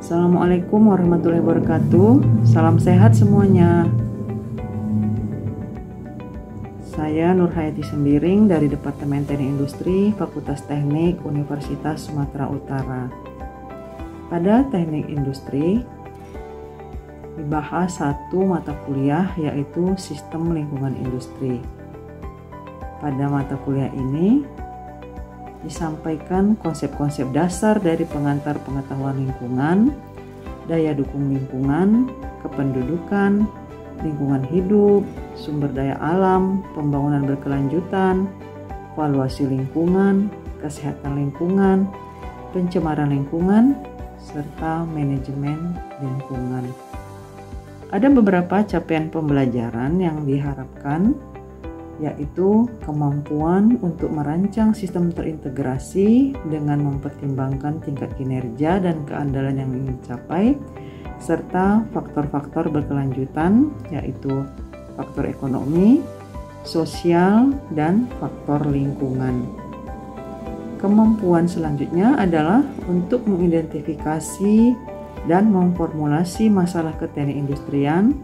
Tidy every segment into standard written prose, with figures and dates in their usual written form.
Assalamualaikum warahmatullahi wabarakatuh. Salam sehat semuanya. Saya Nurhayati Sembiring dari Departemen Teknik Industri, Fakultas Teknik Universitas Sumatera Utara. Pada Teknik Industri dibahas satu mata kuliah, yaitu Sistem Lingkungan Industri. Pada mata kuliah ini disampaikan konsep-konsep dasar dari pengantar pengetahuan lingkungan, daya dukung lingkungan, kependudukan, lingkungan hidup, sumber daya alam, pembangunan berkelanjutan, valuasi lingkungan, kesehatan lingkungan, pencemaran lingkungan, serta manajemen lingkungan. Ada beberapa capaian pembelajaran yang diharapkan, yaitu kemampuan untuk merancang sistem terintegrasi dengan mempertimbangkan tingkat kinerja dan keandalan yang ingin dicapai, serta faktor-faktor berkelanjutan, yaitu faktor ekonomi, sosial, dan faktor lingkungan. Kemampuan selanjutnya adalah untuk mengidentifikasi dan memformulasi masalah keteknik industrian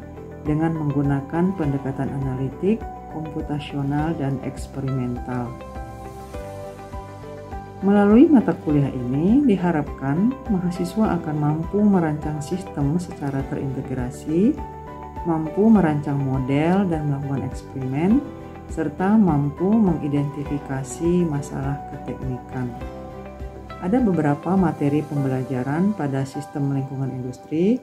dengan menggunakan pendekatan analitik, komputasional, dan eksperimental. Melalui mata kuliah ini diharapkan mahasiswa akan mampu merancang sistem secara terintegrasi, mampu merancang model dan melakukan eksperimen, serta mampu mengidentifikasi masalah keteknikan. Ada beberapa materi pembelajaran pada sistem lingkungan industri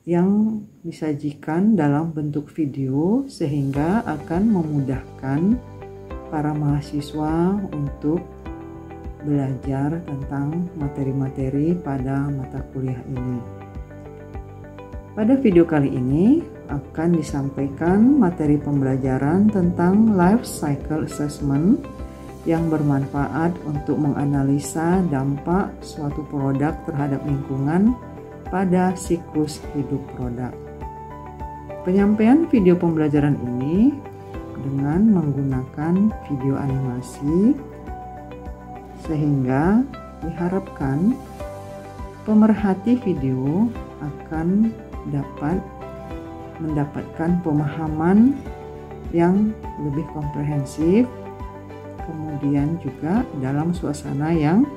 yang disajikan dalam bentuk video sehingga akan memudahkan para mahasiswa untuk belajar tentang materi-materi pada mata kuliah ini. Pada video kali ini akan disampaikan materi pembelajaran tentang life cycle assessment yang bermanfaat untuk menganalisa dampak suatu produk terhadap lingkungan pada siklus hidup produk. Penyampaian video pembelajaran ini dengan menggunakan video animasi sehingga diharapkan pemerhati video akan dapat mendapatkan pemahaman yang lebih komprehensif, kemudian juga dalam suasana yang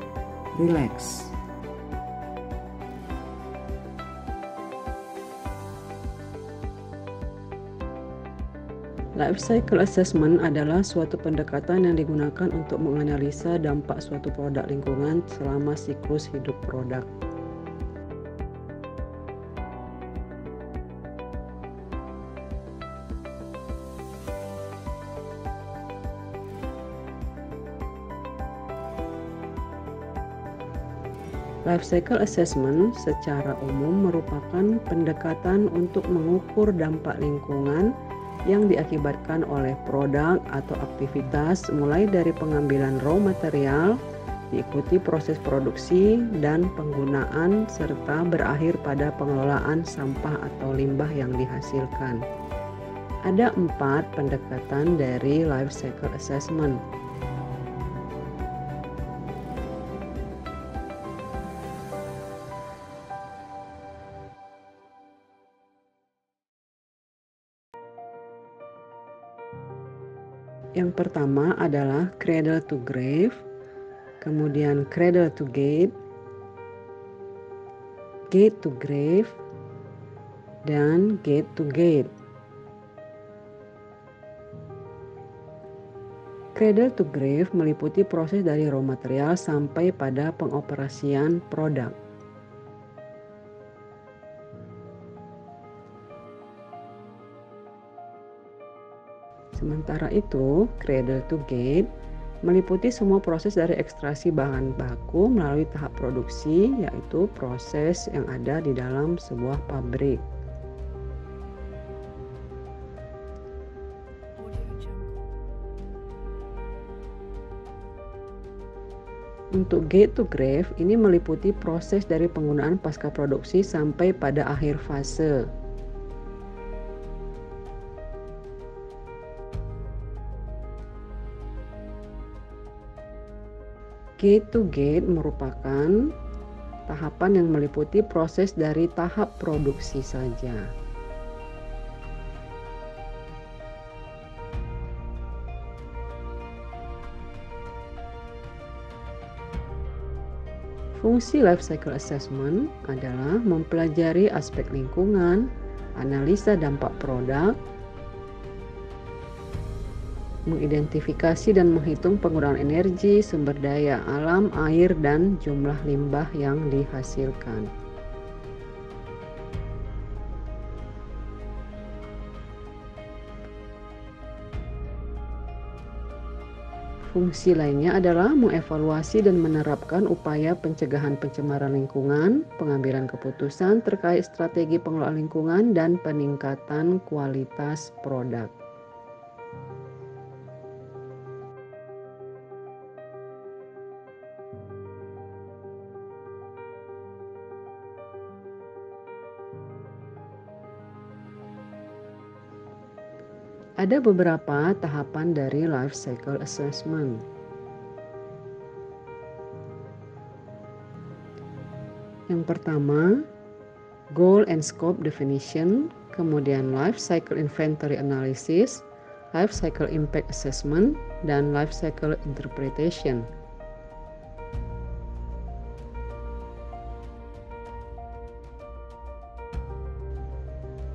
rileks. Life cycle assessment adalah suatu pendekatan yang digunakan untuk menganalisa dampak suatu produk lingkungan selama siklus hidup produk. Life cycle assessment secara umum merupakan pendekatan untuk mengukur dampak lingkungan yang diakibatkan oleh produk atau aktivitas mulai dari pengambilan raw material, diikuti proses produksi dan penggunaan, serta berakhir pada pengelolaan sampah atau limbah yang dihasilkan. Ada 4 pendekatan dari life cycle assessment. Yang pertama adalah cradle to grave, kemudian cradle to gate, gate to grave, dan gate to gate. Cradle to grave meliputi proses dari raw material sampai pada pengoperasian produk. Sementara itu, cradle to gate meliputi semua proses dari ekstraksi bahan baku melalui tahap produksi, yaitu proses yang ada di dalam sebuah pabrik. Untuk gate to grave ini meliputi proses dari penggunaan pasca produksi sampai pada akhir fase. Gate to gate merupakan tahapan yang meliputi proses dari tahap produksi saja. Fungsi life cycle assessment adalah mempelajari aspek lingkungan, analisa dampak produk, mengidentifikasi dan menghitung penggunaan energi, sumber daya alam, air, dan jumlah limbah yang dihasilkan. Fungsi lainnya adalah mengevaluasi dan menerapkan upaya pencegahan pencemaran lingkungan, pengambilan keputusan terkait strategi pengelolaan lingkungan, dan peningkatan kualitas produk. Ada beberapa tahapan dari life cycle assessment. Yang pertama, goal and scope definition, kemudian life cycle inventory analysis, life cycle impact assessment, dan life cycle interpretation.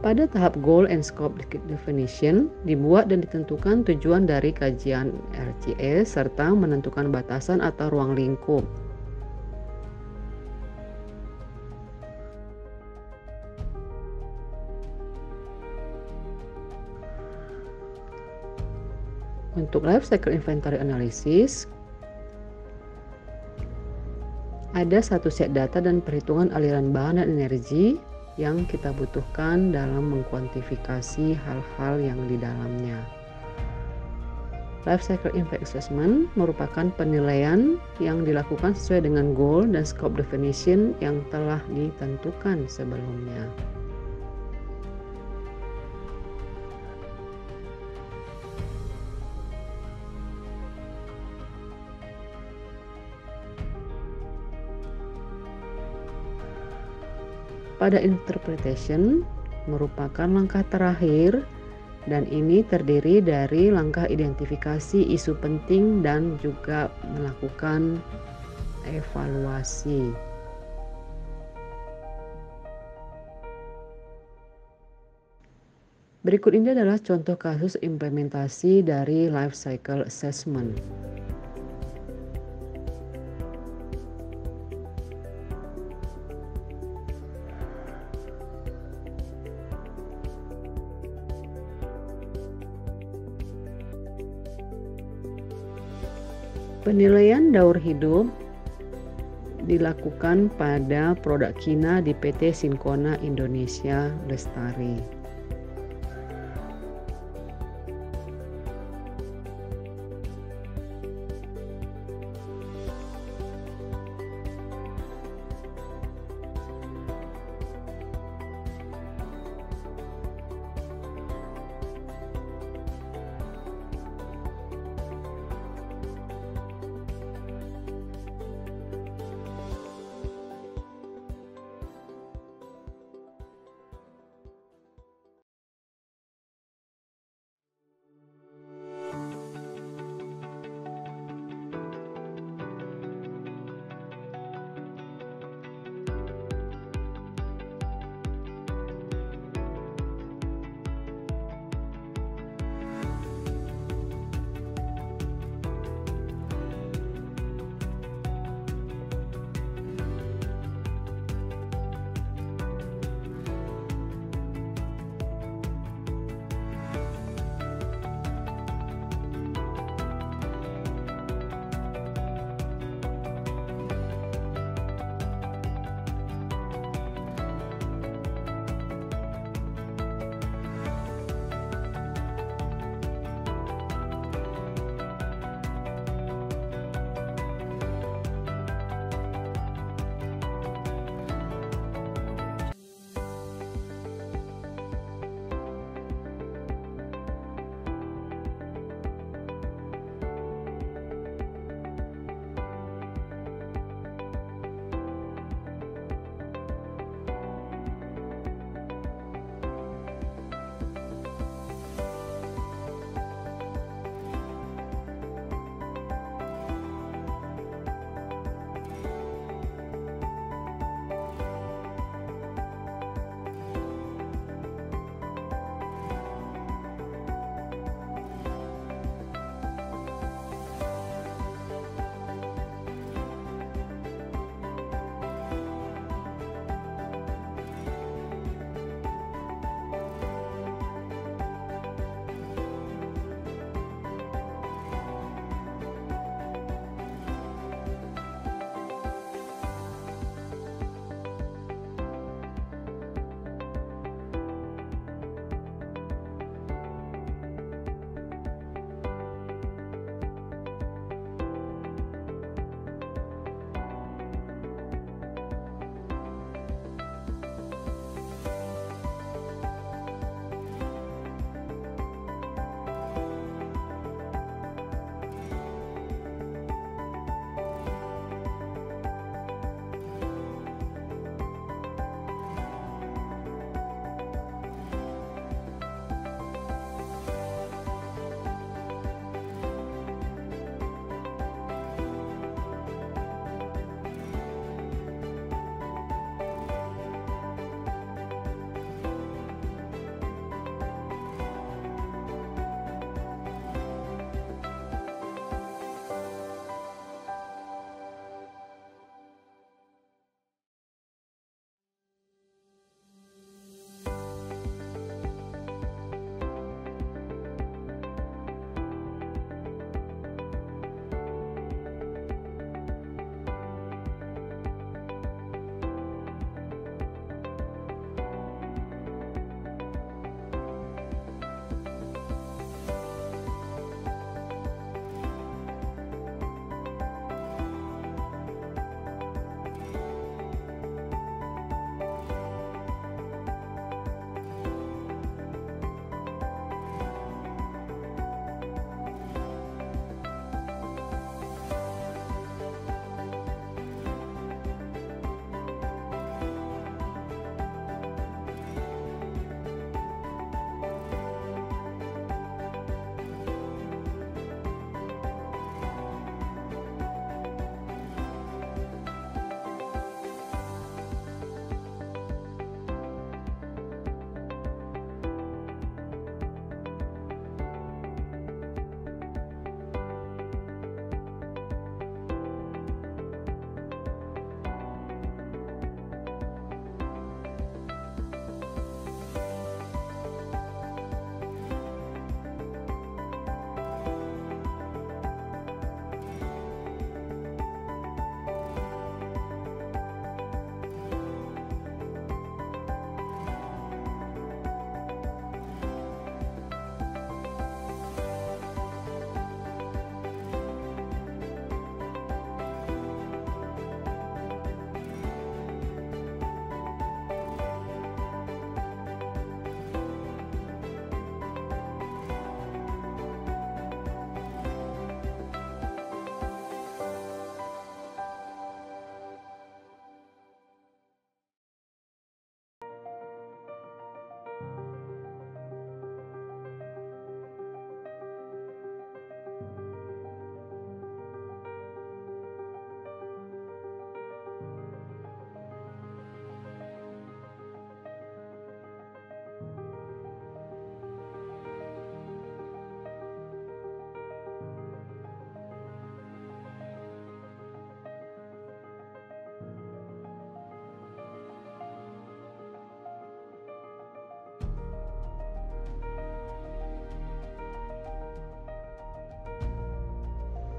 Pada tahap goal and scope definition, dibuat dan ditentukan tujuan dari kajian RCE serta menentukan batasan atau ruang lingkup. Untuk life cycle inventory analysis, ada satu set data dan perhitungan aliran bahan dan energi yang kita butuhkan dalam mengkuantifikasi hal-hal yang di dalamnya. Life Cycle Impact Assessment merupakan penilaian yang dilakukan sesuai dengan goal dan scope definition yang telah ditentukan sebelumnya. Pada interpretation merupakan langkah terakhir dan ini terdiri dari langkah identifikasi isu penting dan juga melakukan evaluasi. Berikut ini adalah contoh kasus implementasi dari life cycle assessment. Penilaian daur hidup dilakukan pada produk Kina di PT Sinkona Indonesia Lestari.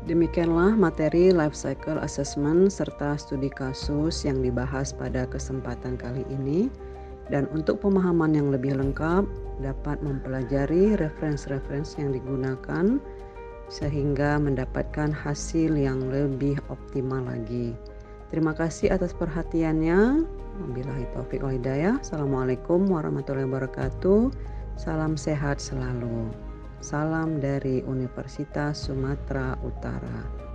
Demikianlah materi life cycle assessment serta studi kasus yang dibahas pada kesempatan kali ini. Dan untuk pemahaman yang lebih lengkap, dapat mempelajari referensi-referensi yang digunakan sehingga mendapatkan hasil yang lebih optimal lagi. Terima kasih atas perhatiannya. Wabillahi taufiq wal hidayah. Assalamualaikum warahmatullahi wabarakatuh. Salam sehat selalu. Salam dari Universitas Sumatera Utara.